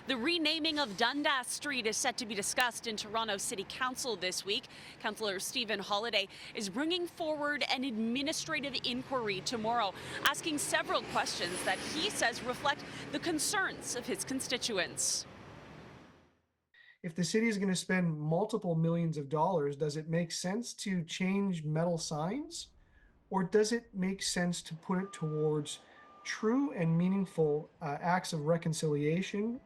The renaming of Dundas Street is set to be discussed in Toronto City Council this week. Councillor Stephen Holyday is bringing forward an administrative inquiry tomorrow, asking several questions that he says reflect the concerns of his constituents. If the city is going to spend multiple millions of dollars, does it make sense to change metal signs? Or does it make sense to put it towards true and meaningful acts of reconciliation?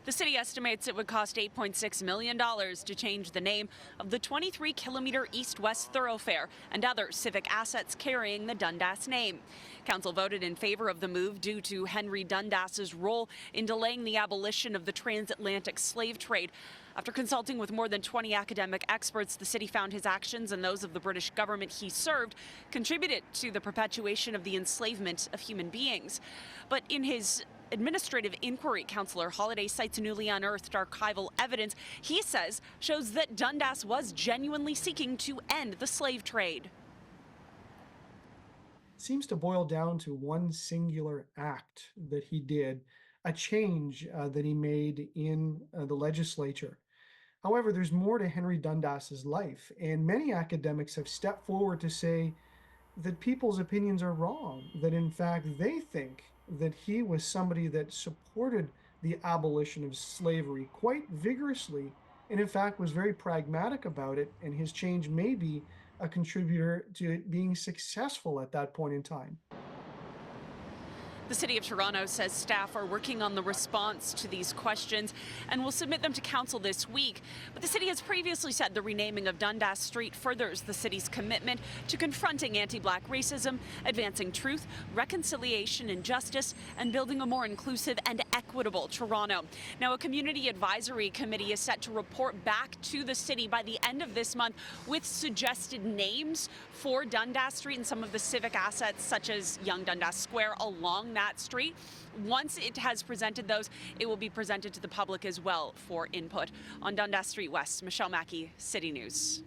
The city estimates it would cost $8.6 million to change the name of the 23-kilometer east-west thoroughfare and other civic assets carrying the Dundas name. Council voted in favor of the move due to Henry Dundas's role in delaying the abolition of the transatlantic slave trade. After consulting with more than 20 academic experts, the city found his actions and those of the British government he served contributed to the perpetuation of the enslavement of human beings. But in his administrative inquiry, Councillor Holyday cites newly unearthed archival evidence he says shows that Dundas was genuinely seeking to end the slave trade. It seems to boil down to one singular act that he did, a change that he made in the legislature. However, there's more to Henry Dundas's life, and many academics have stepped forward to say that people's opinions are wrong, that in fact they think that he was somebody that supported the abolition of slavery quite vigorously, and in fact was very pragmatic about it, and his change may be a contributor to it being successful at that point in time. The City of Toronto says staff are working on the response to these questions and will submit them to Council this week. But the city has previously said the renaming of Dundas Street furthers the city's commitment to confronting anti-Black racism, advancing truth, reconciliation and justice, and building a more inclusive and equitable Toronto. Now, a community advisory committee is set to report back to the city by the end of this month with suggested names for Dundas Street and some of the civic assets such as Young Dundas Square along that street. Once it has presented those, it will be presented to the public as well for input. On Dundas Street West, Michelle Mackey, City News.